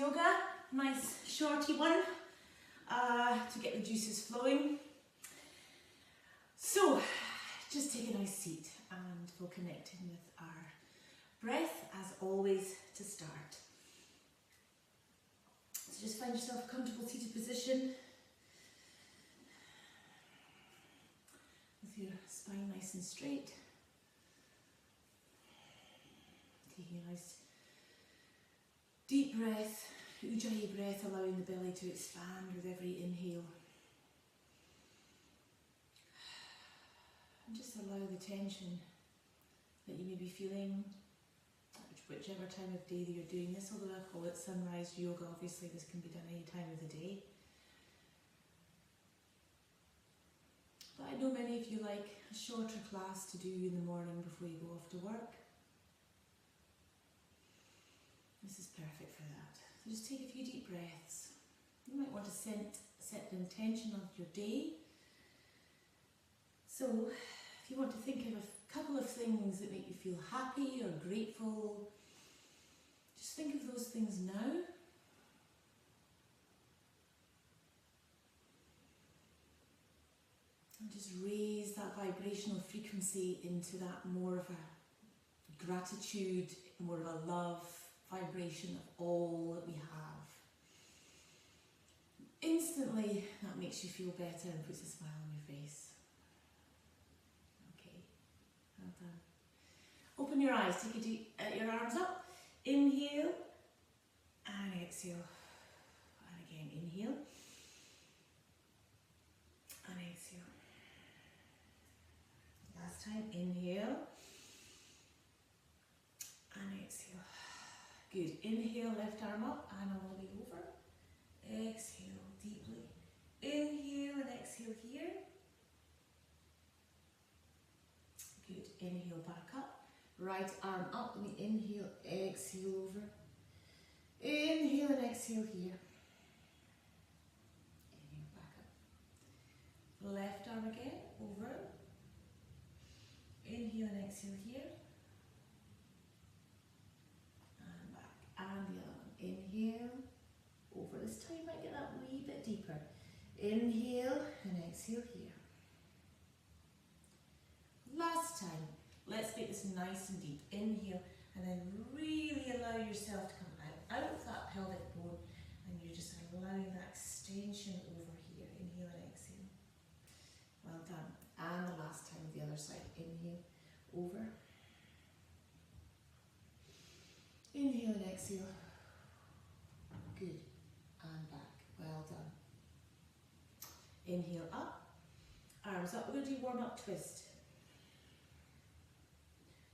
Yoga, nice shorty one to get the juices flowing. So just take a nice seat and we'll connect in with our breath as always to start. So just find yourself a comfortable seated position with your spine nice and straight. Taking a nice deep breath, ujjayi breath, allowing the belly to expand with every inhale. And just allow the tension that you may be feeling, whichever time of day that you're doing this, although I call it sunrise yoga, obviously this can be done any time of the day. But I know many of you like a shorter class to do in the morning before you go off to work. This is perfect for that. So just take a few deep breaths. You might want to set the intention of your day. So if you want to think of a couple of things that make you feel happy or grateful, just think of those things now. And just raise that vibrational frequency into that more of a gratitude, more of a love vibration of all that we have. Instantly that makes you feel better and puts a smile on your face. Okay, well done. Open your eyes, take a deep, your arms up, inhale and exhale. And again, inhale and exhale. Last time, inhale and exhale. Good. Inhale, left arm up and all the way over. Exhale deeply. Inhale and exhale here. Good. Inhale back up. Right arm up. Let me inhale, exhale over. Inhale and exhale here. Inhale back up. Left arm again, over. Inhale and exhale here. And the other one. Inhale, over. This time you might get that wee bit deeper. Inhale and exhale here. Last time. Let's make this nice and deep. Inhale and then really allow yourself to come out of that pelvic bone and you're just allowing that extension over here. Inhale and exhale. Well done. And the last time the other side. Inhale, over. Inhale and exhale. Good. And back. Well done. Inhale up. Arms up. We're going to do warm up twist.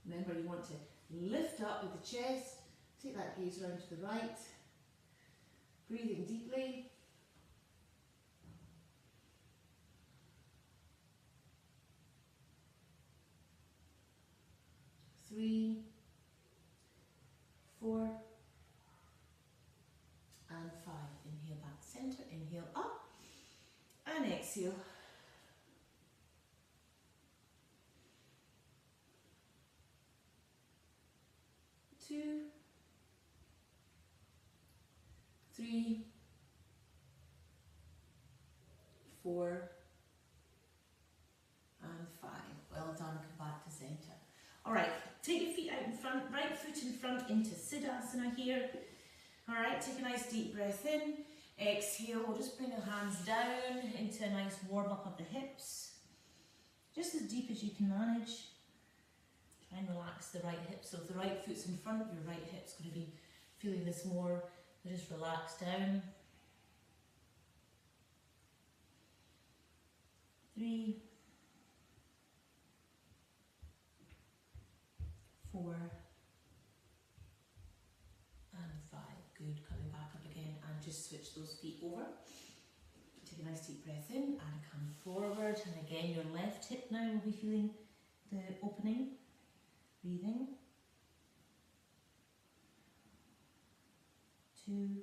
Remember, you want to lift up with the chest. Take that gaze around to the right. Breathing deeply. Three, 4 and 5. Inhale back to center, inhale up and exhale. 2, 3, 4 and 5. Well done, come back to center. Alright, take your feet out in front, right foot in front into Siddhasana here. Alright, take a nice deep breath in. Exhale, we'll just bring the hands down into a nice warm up of the hips. Just as deep as you can manage. Try and relax the right hip. So if the right foot's in front, your right hip's going to be feeling this more. So just relax down. 3, 4 and 5. Good. Coming back up again and just switch those feet over. Take a nice deep breath in and come forward. And again, your left hip now will be feeling the opening. Breathing. 2,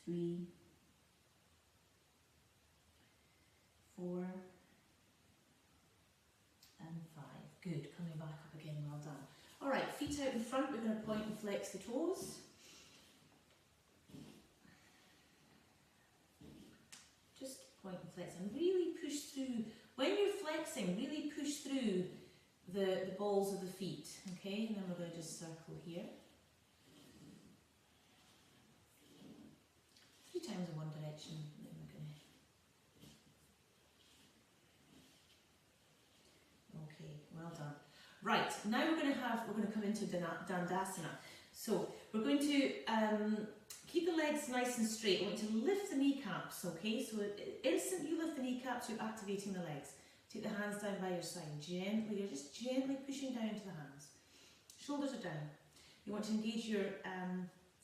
3, 4 and 5. Good. Coming back up again. Well done. All right, feet out in front. We're going to point and flex the toes. point and flex, and really push through. When you're flexing, really push through the balls of the feet, okay? And then we're going to just circle here. 3 times in one direction. And then we're going to... Okay, well done. Right, now we're going to come into Dandasana. So we're going to keep the legs nice and straight. I want you to lift the kneecaps, okay? So instant you lift the kneecaps, you're activating the legs. Take the hands down by your side. Gently, you're just gently pushing down to the hands. Shoulders are down. You want to engage your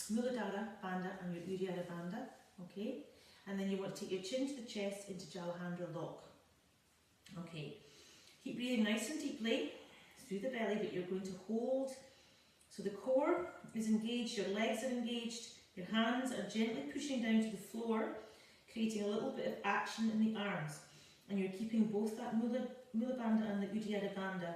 Muladhara Bandha and your Uddiyana Bandha, okay? And then you want to take your chin to the chest into Jalahandra lock. Okay. Keep breathing nice and deeply through the belly, but you're going to hold. So the core is engaged, your legs are engaged, your hands are gently pushing down to the floor, creating a little bit of action in the arms. And you're keeping both that Mula Bandha and the Uddiyana Bandha.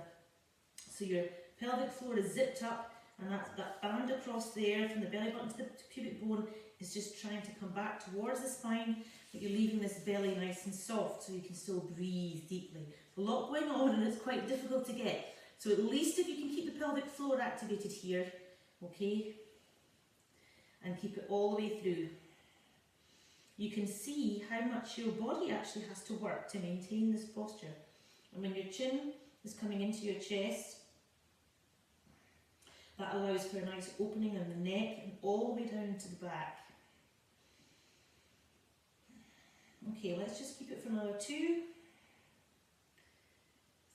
So your pelvic floor is zipped up, and that band across there from the belly button to the pubic bone is just trying to come back towards the spine, but you're leaving this belly nice and soft so you can still breathe deeply. A lot going on and it's quite difficult to get. So at least if you can keep the pelvic floor activated here, okay, and keep it all the way through. You can see how much your body actually has to work to maintain this posture. And when your chin is coming into your chest, that allows for a nice opening in the neck and all the way down to the back. Okay, let's just keep it for another 2,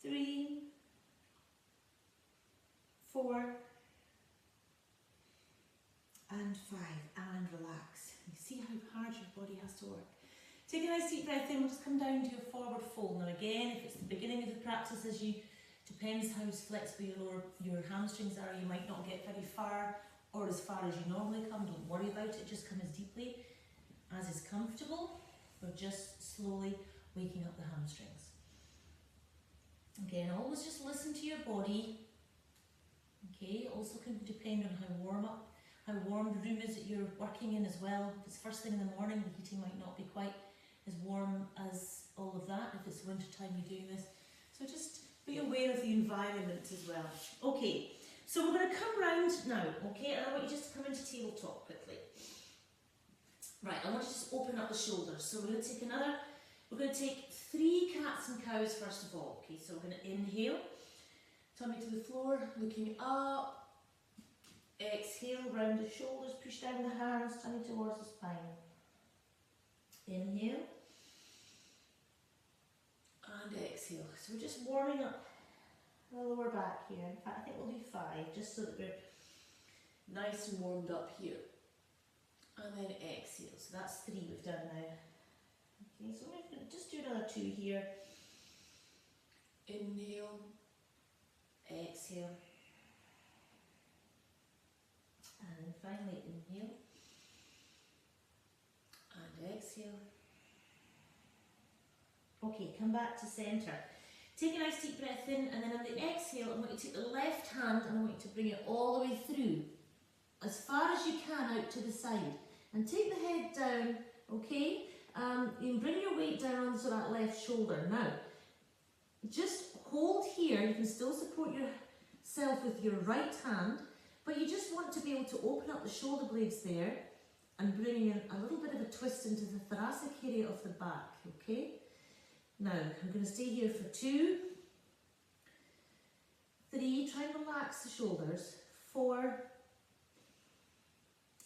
3, 4, and 5, and relax. You see how hard your body has to work. Take a nice deep breath in. We'll just come down to a forward fold. Now again, if it's the beginning of the practice, depends how flexible your hamstrings are, you might not get very far or as far as you normally come. Don't worry about it, just come as deeply as is comfortable. We're just slowly waking up the hamstrings. Again, always just listen to your body. Okay, also can depend on how warm the room is that you're working in as well. If it's first thing in the morning, the heating might not be quite as warm as all of that if it's winter time you're doing this. So just be aware of the environment as well. Okay, so we're going to come round now, okay, and I want you just to come into tabletop quickly. Right, I want you to just open up the shoulders. So we're going to take 3 cats and cows first of all. Okay, so we're going to inhale, tummy to the floor, looking up. Exhale, round the shoulders, push down the hands, tummy towards the spine. Inhale. And exhale. So we're just warming up the lower back here. In fact, I think we'll do 5, just so that we're nice and warmed up here. And then exhale. So that's 3 we've done now. Okay, so we're going to just do another 2 here. Inhale. Exhale. And then finally inhale. And exhale. Okay, come back to centre. Take a nice deep breath in, and then on the exhale, I want you to take the left hand and I want you to bring it all the way through, as far as you can out to the side. And take the head down, okay? You can bring your weight down onto that left shoulder. Now, just hold here. You can still support yourself with your right hand, but you just want to be able to open up the shoulder blades there and bring in a little bit of a twist into the thoracic area of the back, okay? Now, I'm going to stay here for 2, 3, try and relax the shoulders, 4,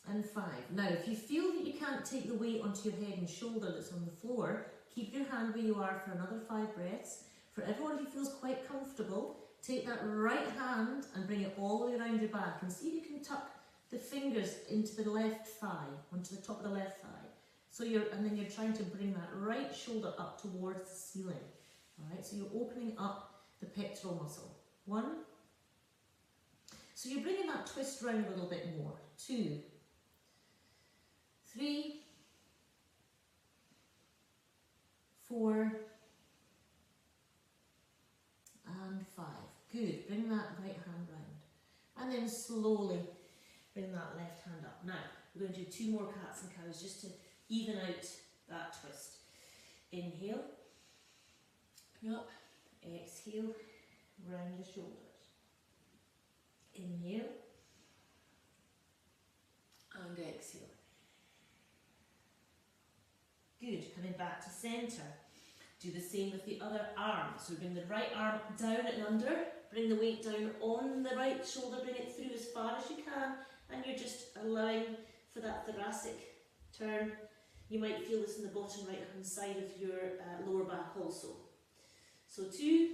and 5. Now, if you feel that you can't take the weight onto your head and shoulder that's on the floor, keep your hand where you are for another 5 breaths. For everyone who feels quite comfortable, take that right hand and bring it all the way around your back, and see if you can tuck the fingers into the left thigh, onto the top of the left thigh. So and then you're trying to bring that right shoulder up towards the ceiling. Alright, so you're opening up the pectoral muscle. 1. So you're bringing that twist round a little bit more. 2. 3. 4. And 5. Good. Bring that right hand round. And then slowly bring that left hand up. Now, we're going to do 2 more cats and cows just to even out that twist. Inhale, up, exhale, round the shoulders. Inhale, and exhale. Good, coming back to centre. Do the same with the other arm. So bring the right arm down and under, bring the weight down on the right shoulder, bring it through as far as you can, and you're just allowing for that thoracic turn. You might feel this in the bottom right hand side of your lower back also. So 2,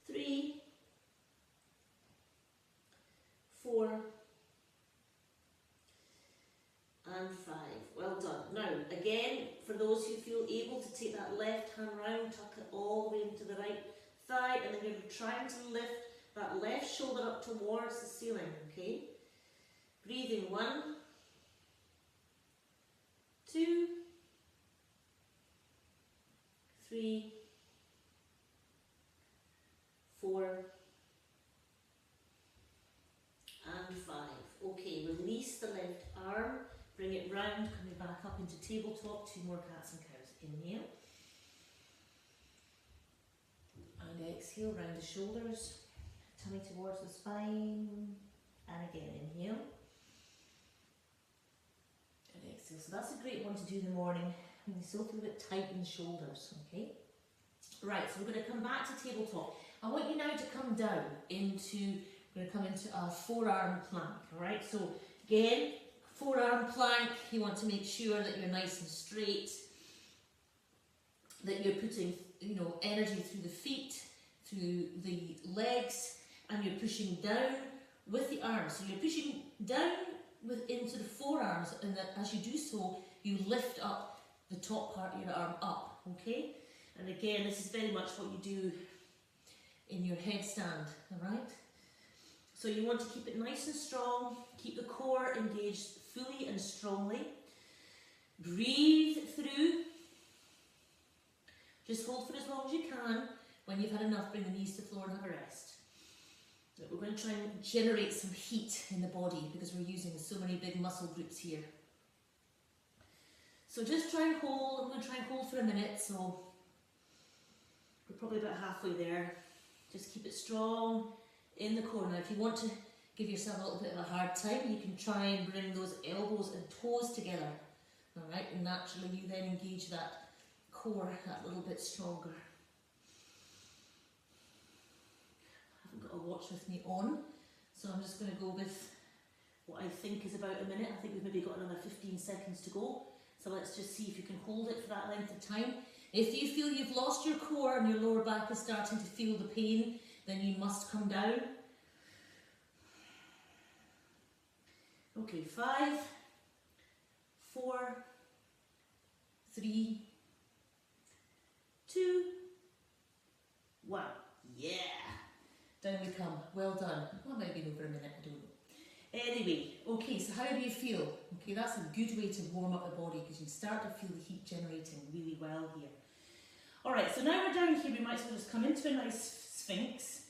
3, 4, and 5. Well done. Now, again, for those who feel able to take that left hand round, tuck it all the way into the right thigh, and then you're trying to lift that left shoulder up towards the ceiling, okay? Breathing 1, 2, 3, 4, and 5. Okay, release the left arm, bring it round, coming back up into tabletop, 2 more cats and cows. Inhale. And exhale, round the shoulders, tummy towards the spine, and again, inhale. And exhale. So that's a great one to do in the morning when you still feel a bit tight in the shoulders, okay? Right, so we're going to come back to tabletop. I want you now to come down into, we're going to come into a forearm plank, alright? So again, forearm plank, you want to make sure that you're nice and straight, that you're putting, you know, energy through the feet, through the legs, and you're pushing down with the arms. So you're pushing down into the forearms, and that as you do so, you lift up the top part of your arm up, okay? And again, this is very much what you do in your headstand, all right? So you want to keep it nice and strong, keep the core engaged fully and strongly. Breathe through. Just hold for as long as you can. When you've had enough, bring the knees to the floor and have a rest. We're going to try and generate some heat in the body because we're using so many big muscle groups here. So just try and hold. I'm going to try and hold for a minute, so we're probably about halfway there. Just keep it strong in the core. Now, if you want to give yourself a little bit of a hard time, you can try and bring those elbows and toes together. Alright, and naturally you then engage that core that little bit stronger. I haven't got a watch with me on, so I'm just going to go with what I think is about a minute. I think we've maybe got another 15 seconds to go. So let's just see if you can hold it for that length of time. If you feel you've lost your core and your lower back is starting to feel the pain, then you must come down. Okay, 5, 4, 3, 2, 1. Yeah! Down we come. Well done. Well, maybe over a minute, I don't know. Anyway, okay, so how do you feel? Okay, that's a good way to warm up the body because you start to feel the heat generating really well here. Alright, so now we're down here, we might as well just come into a nice sphinx.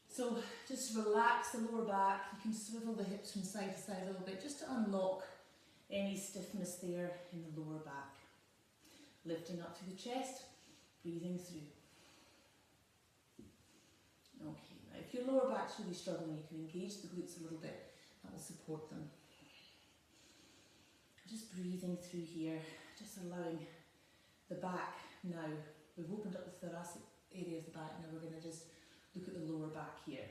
So just relax the lower back. You can swivel the hips from side to side a little bit just to unlock any stiffness there in the lower back. Lifting up through the chest, breathing through. Okay, now if your lower back's really struggling, you can engage the glutes a little bit. That will support them. Just breathing through here, just allowing the back now. We've opened up the thoracic area of the back, now we're going to just look at the lower back here.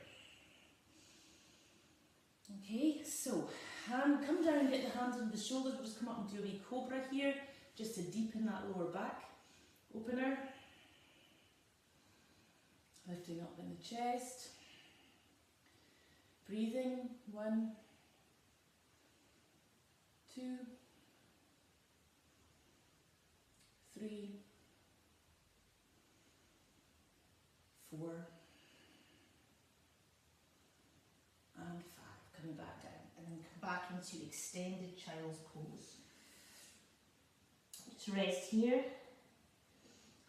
Okay, so come down, get the hands under the shoulders. We'll just come up and do a wee cobra here, just to deepen that lower back. Opener. Lifting up in the chest. Breathing. 1, 2, 3, 4, and 5. Coming back down, and then come back into extended child's pose. Just rest here.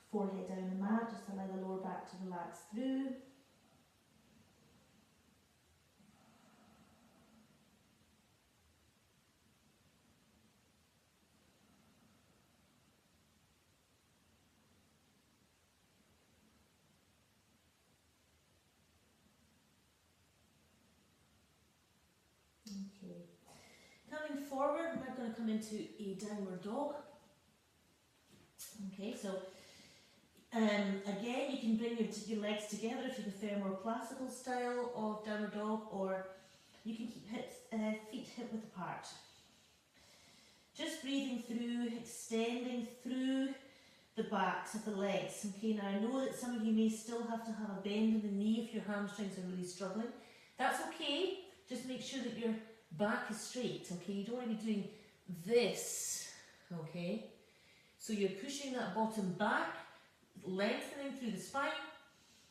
Forehead down the mat, just allow the lower back to relax through. come into a downward dog. Okay, so again, you can bring your legs together if you prefer more classical style of downward dog, or you can keep feet hip width apart. Just breathing through, extending through the backs of the legs. Okay, now I know that some of you may still have to have a bend in the knee if your hamstrings are really struggling. That's okay, just make sure that your back is straight, okay? You don't want to be doing this, okay? So you're pushing that bottom back, lengthening through the spine,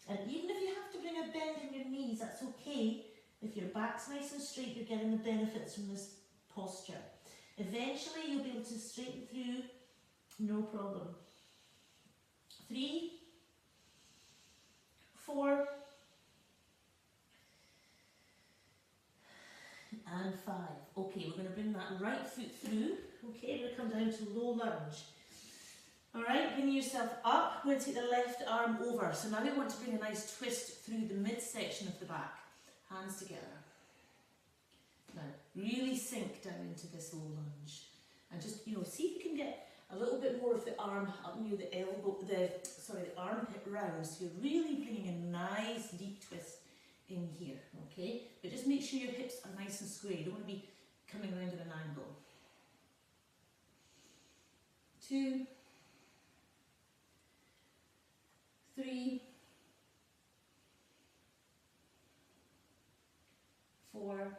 and even if you have to bring a bend in your knees, that's okay. If your back's nice and straight, you're getting the benefits from this posture. Eventually, you'll be able to straighten through, no problem. 3, 4, and 5. Okay, we're going to bring that right foot through. Okay, we're going to come down to low lunge. Alright, bring yourself up. We're going to take the left arm over. So now we want to bring a nice twist through the midsection of the back. Hands together. Now, really sink down into this low lunge. And just, see if you can get a little bit more of the arm up near the elbow, the armpit round. So you're really bringing a nice deep twist in here, okay? But just make sure your hips are nice and square. You don't want to be coming around at an angle. 2, 3, 4,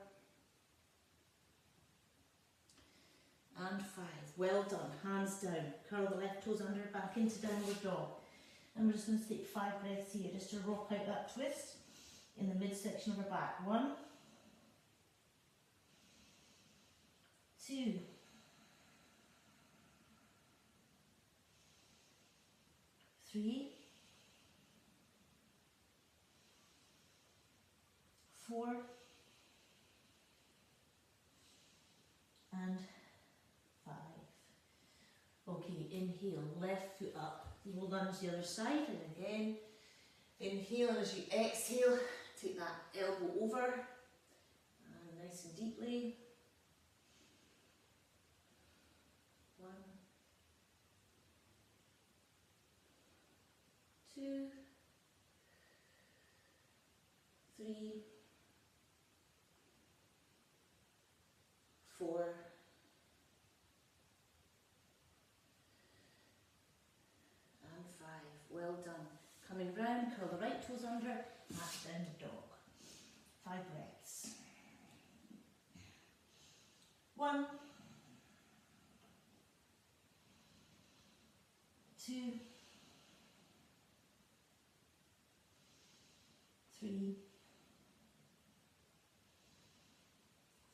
and 5. Well done. Hands down. Curl the left toes under, back into downward dog. And we're just going to take 5 breaths here just to rock out that twist in the midsection of our back. 1, 2, 3, 4, and 5. Okay, inhale, left foot up. Low lunge the other side, and again, inhale, and as you exhale, take that elbow over, and nice and deeply. 1, 2, 3, 4, and 5. Well done. Coming round, curl the right toes under, back down to dog. 5 breaths. 1, 2, 3,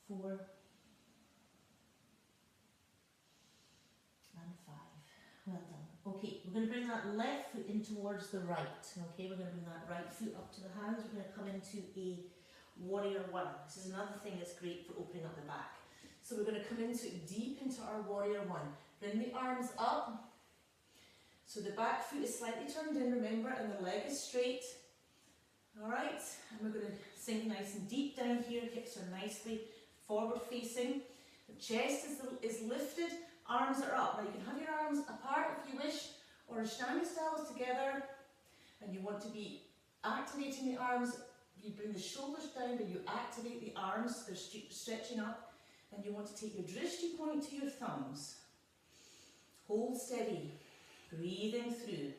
4, and 5. Well done. Okay, we're going to bring that left foot in towards the right. Okay, we're going to bring that right foot up to the hands. We're going to come into a warrior 1. This is another thing that's great for opening up the back. So we're going to come deep into our warrior 1. Bring the arms up. So the back foot is slightly turned in, remember, and the leg is straight. Alright, and we're going to sink nice and deep down here. Hips are nicely forward facing. The chest is lifted, arms are up. Now you can have your arms apart if you wish, or Ashtanga styles together. And you want to be activating the arms. You bring the shoulders down, but you activate the arms. They're stretching up. And you want to take your drishti point to your thumbs. Hold steady, breathing through.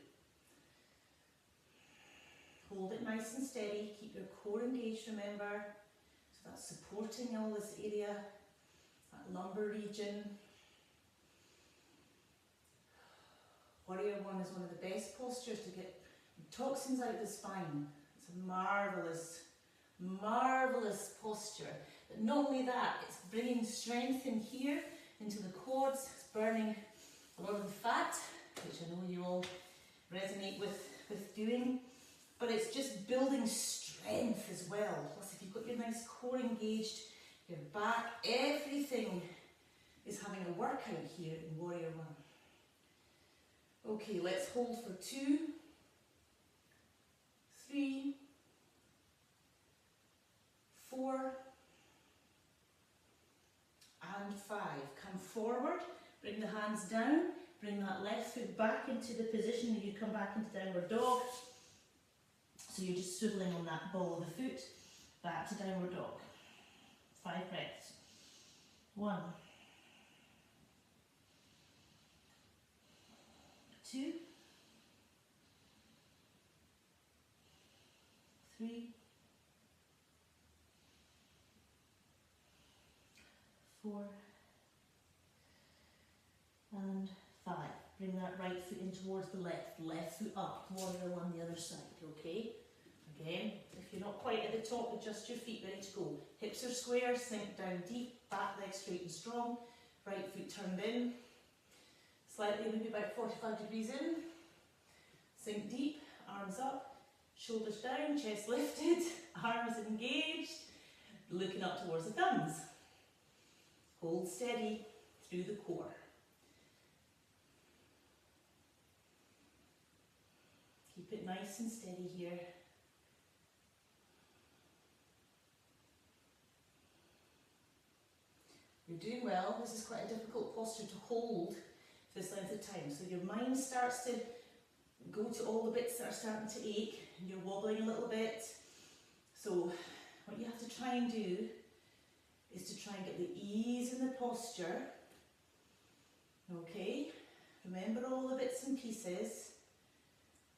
Hold it nice and steady. Keep your core engaged, remember. So that's supporting all this area, that lumbar region. Warrior 1 is one of the best postures to get toxins out of the spine. It's a marvellous, marvellous posture. But not only that, it's bringing strength in here, into the quads. It's burning a lot of the fat, which I know you all resonate with doing. But it's just building strength as well. Plus, if you've got your nice core engaged, your back, everything is having a workout here in Warrior 1. Okay, let's hold for 2, 3, 4, and 5. Come forward, bring the hands down, bring that left foot back into the position that you come back into downward dog. So you're just swiveling on that ball of the foot, back to downward dog. 5 breaths. 1, 2, 3, 4, and 5. Bring that right foot in towards the left foot up, warrior on the other side, okay? Again, if you're not quite at the top, adjust your feet, ready to go. Hips are square, sink down deep, back leg straight and strong, right foot turned in, slightly, maybe about 45 degrees in, sink deep, arms up, shoulders down, chest lifted, arms engaged, looking up towards the thumbs. Hold steady through the core. Keep it nice and steady here. You're doing well. This is quite a difficult posture to hold for this length of time. So your mind starts to go to all the bits that are starting to ache, and you're wobbling a little bit. So what you have to try and do is to try and get the ease in the posture. Okay? Remember all the bits and pieces,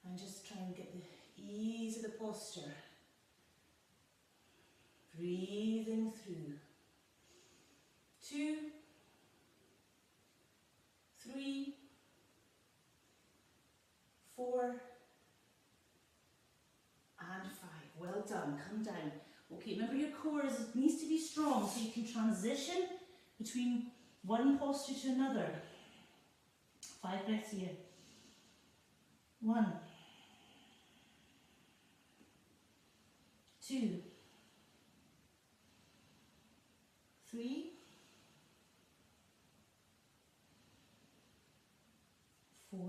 and just try and get the ease of the posture. Breathing through. 2, 3, 4, and 5. Well done. Come down. Okay, remember your core needs to be strong so you can transition between one posture to another. 5 breaths here. 1, 2, 3, 4,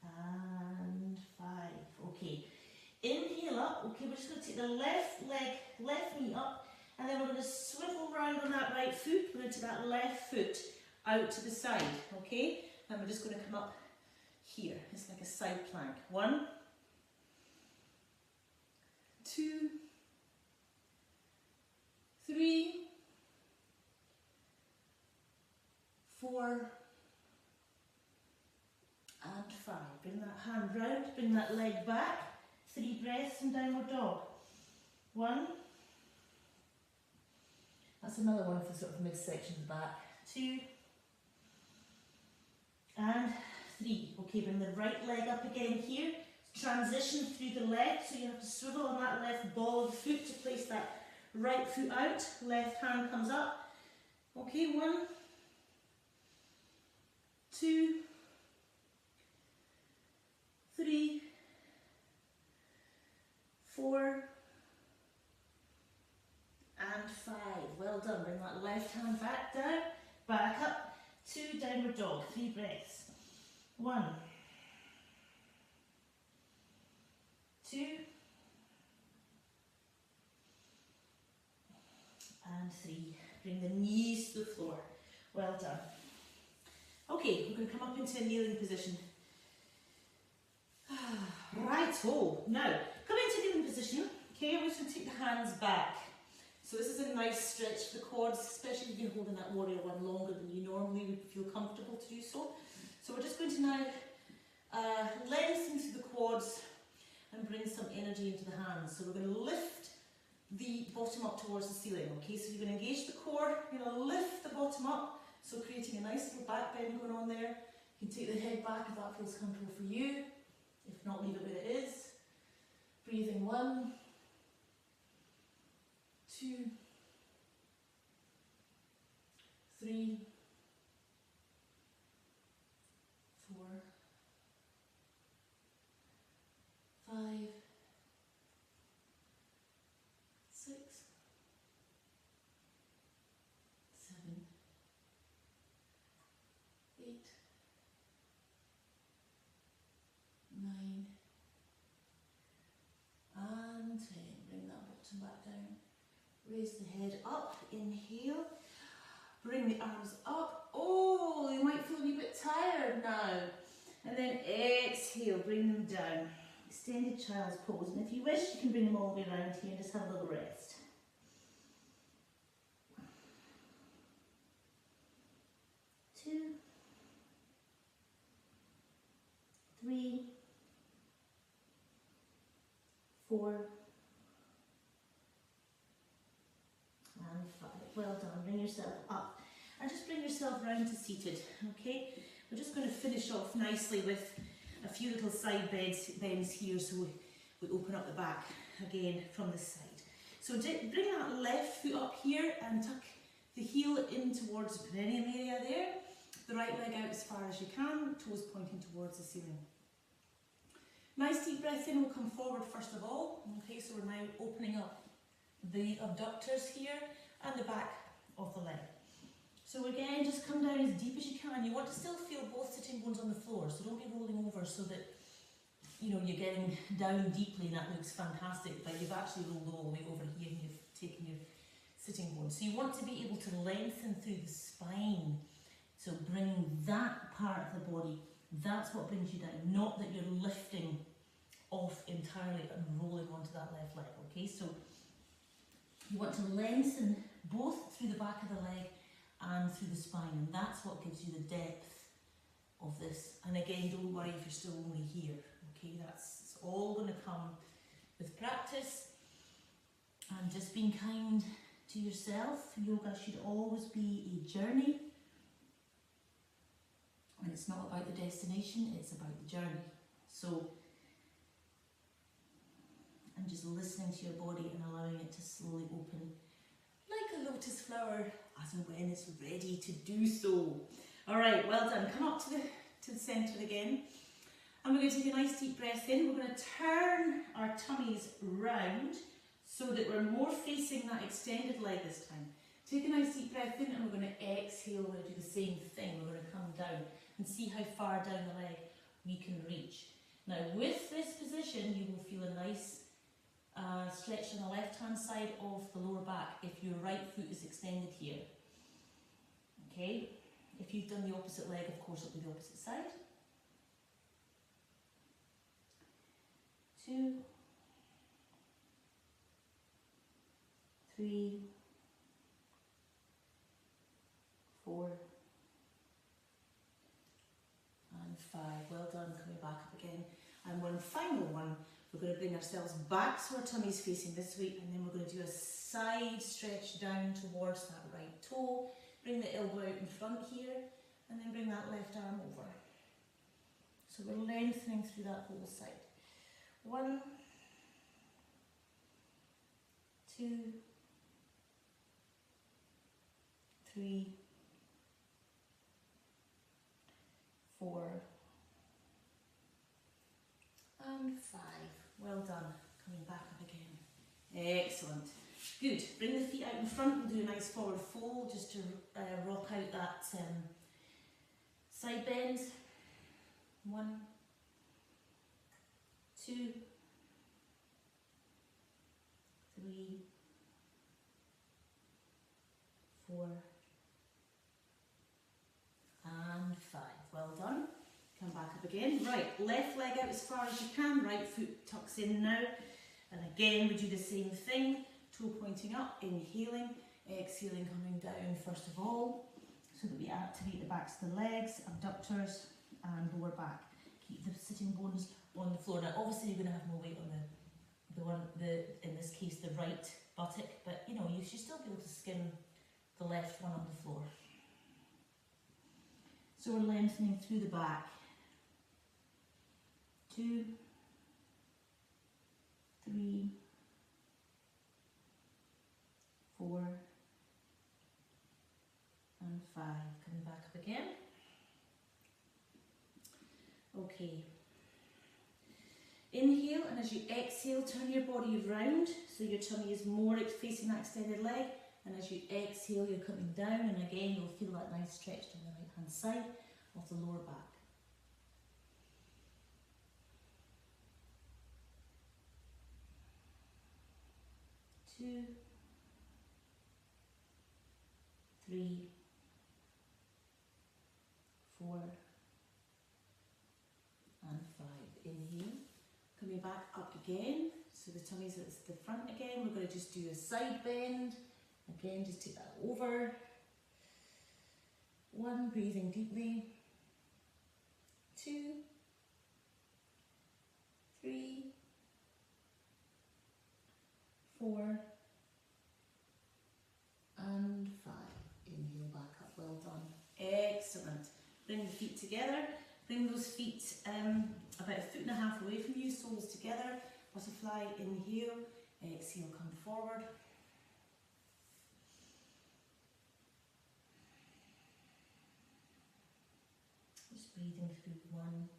and 5. Okay, inhale up. Okay, we're just going to take the left leg, left knee up, and then we're going to swivel round on that right foot. We're going to take that left foot out to the side, okay? And we're just going to come up here. It's like a side plank. 1, 2, 3, 4, and 5. Bring that hand round, bring that leg back. 3 breaths in downward dog. 1. That's another one for sort of midsection of the back. 2. And 3. Okay, bring the right leg up again here. Transition through the left, so you have to swivel on that left ball of the foot to place that right foot out. Left hand comes up. Okay, 1, 2, 3, 4, and 5. Well done. Bring that left hand back down, back up to downward dog. 3 breaths. 1, 2, and 3. Bring the knees to the floor. Well done. Okay, we're going to come up into a kneeling position. Right-o. Now, come into kneeling position. Okay, we're just going to take the hands back. So this is a nice stretch for the quads, especially if you're holding that warrior one longer than you normally would feel comfortable to do so. So we're just going to now lengthen through the quads and bring some energy into the hands. So we're going to lift the bottom up towards the ceiling. Okay, so you're going to engage the core, you're going to lift the bottom up, so creating a nice little back bend going on there. You can take the head back if that feels comfortable for you. If not, leave it where it is. Breathing 1, 2, 3, 4, 5, 6, 7, 8, 9, and 10. Bring that bottom Bring the arms up. Oh, you might feel a wee bit tired now. And then exhale, bring them down. Extended child's pose. And if you wish, you can bring them all the way around here and just have a little rest. 2, 3, 4, and 5. Well done. Bring yourself up. And just bring yourself round to seated, okay? We're just going to finish off nicely with a few little side bends here, so we open up the back again from this side. So bring that left foot up here and tuck the heel in towards the perineum area there. The right leg out as far as you can, toes pointing towards the ceiling. Nice deep breath in, we'll come forward first of all. Okay, so we're now opening up the abductors here and the back of the leg. So again, just come down as deep as you can. You want to still feel both sitting bones on the floor, so don't be rolling over so that you're getting down deeply and that looks fantastic, but you've actually rolled all the way over here and you've taken your sitting bones. So you want to be able to lengthen through the spine. So bring that part of the body, that's what brings you down, not that you're lifting off entirely and rolling onto that left leg, okay? So you want to lengthen both through the back of the leg and through the spine, and that's what gives you the depth of this. And again, don't worry if you're still only here, okay? It's all going to come with practice and just being kind to yourself. Yoga should always be a journey, and it's not about the destination, it's about the journey. So, and just listening to your body and allowing it to slowly open like a lotus flower as and when it's ready to do so. All right, well done. Come up to the centre again. And we're going to take a nice deep breath in. We're going to turn our tummies round so that we're more facing that extended leg this time. Take a nice deep breath in and we're going to exhale. We're going to do the same thing. We're going to come down and see how far down the leg we can reach. Now with this position, you will feel a nice stretch on the left hand side of the lower back if your right foot is extended here. Okay, if you've done the opposite leg, of course it'll be the opposite side. 2, 3, 4, and 5. Well done. Coming back up again. And one final one. We're going to bring ourselves back so our tummy's facing this way, and then we're going to do a side stretch down towards that right toe. Bring the elbow out in front here, and then bring that left arm over. So we're lengthening through that whole side. 1, 2, 3, 4, and 5. Well done. Coming back up again. Excellent. Good. Bring the feet out in front and do a nice forward fold just to rock out that side bend. 1, 2, 3, 4, and 5. Well done. Come back up again. Right, left leg out as far as you can, right foot tucks in now. And again, we do the same thing, toe pointing up, inhaling, exhaling, coming down first of all, so that we activate the backs of the legs, abductors, and lower back. Keep the sitting bones on the floor. Now, obviously, you're going to have more weight on in this case, the right buttock, but you should still be able to skim the left one on the floor. So we're lengthening through the back. 2, 3, 4, and 5. Coming back up again. Okay. Inhale, and as you exhale, turn your body round so your tummy is more facing that extended leg. And as you exhale, you're coming down, and again, you'll feel that nice stretch down the right hand side of the lower back. 2, 3, 4 and 5. Inhale. Coming back up again. So the tummy's at the front again. We're going to just do a side bend. Again, just take that over. 1, breathing deeply. 2, 3, 4 and 5. Inhale back up. Well done. Excellent. Bring the feet together. Bring those feet about 1.5 feet away from you, soles together. Butterfly, inhale. Exhale, come forward. Just breathing through 1.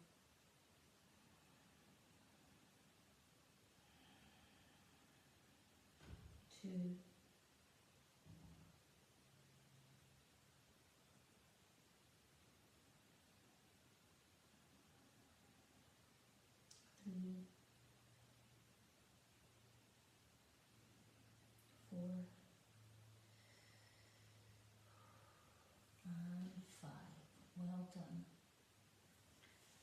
2. 3, 4 and 5. Well done.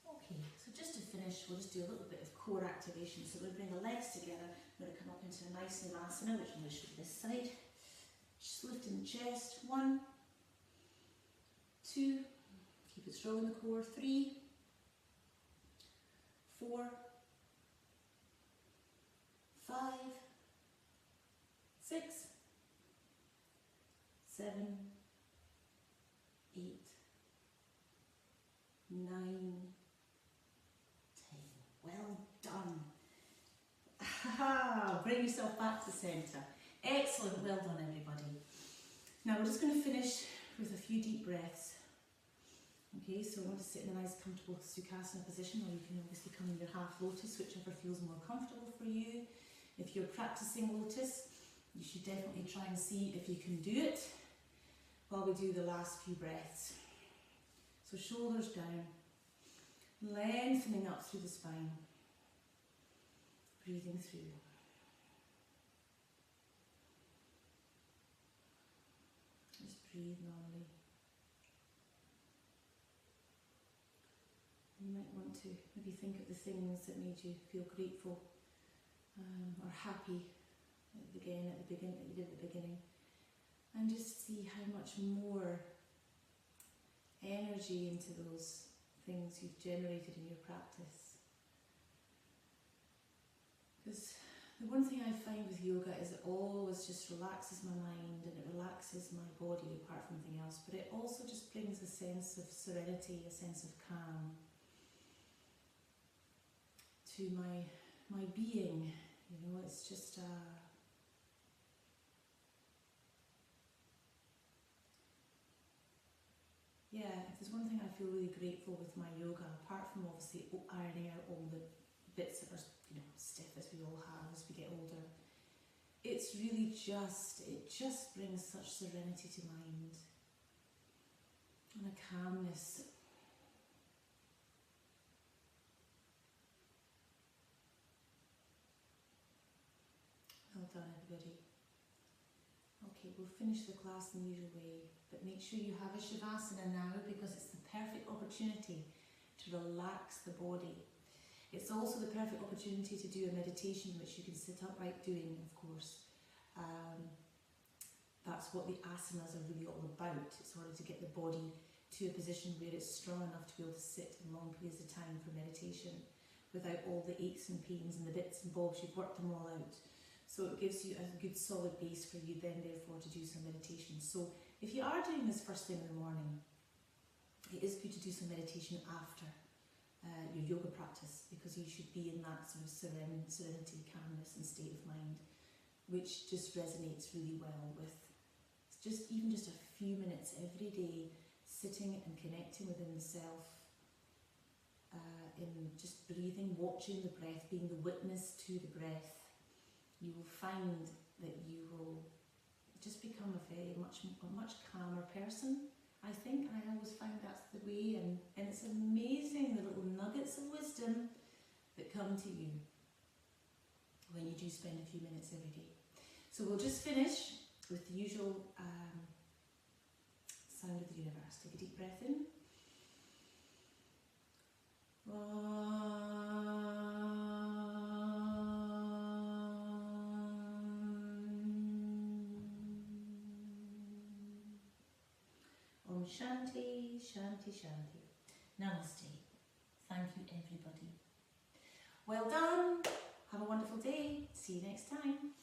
Okay, so just to finish, we'll just do a little bit of core activation. So we'll bring the legs together. We're going to come up into a nice Navasana, which I'm going to show you this side. Just lifting the chest. 1, 2, keep it strong in the core. 3, 4, 5, 6, 7, 8, 9, 10. Well done. Bring yourself back to centre. Excellent. Well done, everybody. Now we're just going to finish with a few deep breaths. Okay, so I want to sit in a nice comfortable Sukhasana position, or you can obviously come in your half lotus, whichever feels more comfortable for you. If you're practicing lotus, you should definitely try and see if you can do it while we do the last few breaths. So shoulders down, lengthening up through the spine, breathing through. Just breathe normally. You might want to maybe think of the things that made you feel grateful or happy at the beginning, that you did at the beginning, and just see how much more energy into those things you've generated in your practice. Because the one thing I find with yoga is it always just relaxes my mind and it relaxes my body apart from anything else, but it also just brings a sense of serenity, a sense of calm to my being. You know, it's just yeah, if there's one thing I feel really grateful with my yoga, apart from obviously ironing out all the bits that are, you know, stiff as we all have as we get older, it's really it just brings such serenity to mind and a calmness. Well done, everybody. Okay, we'll finish the class in the usual way, but make sure you have a Shavasana now, because it's the perfect opportunity to relax the body. It's also the perfect opportunity to do a meditation, which you can sit upright doing, of course. That's what the asanas are really all about. It's in order to get the body to a position where it's strong enough to be able to sit in long periods of time for meditation without all the aches and pains and the bits and bobs. You've worked them all out. So it gives you a good solid base for you then therefore to do some meditation. So if you are doing this first thing in the morning, it is good to do some meditation after your yoga practice, because you should be in that sort of serenity, calmness and state of mind, which just resonates really well with even just a few minutes every day sitting and connecting within the self, in just breathing, watching the breath, being the witness to the breath. You will find that you will just become a much calmer person, I think. I always find that's the way, and it's amazing the little nuggets of wisdom that come to you when you do spend a few minutes every day. So we'll just finish with the usual sound of the universe. Take a deep breath in shanti, shanti. Namaste. Thank you, everybody. Well done. Have a wonderful day. See you next time.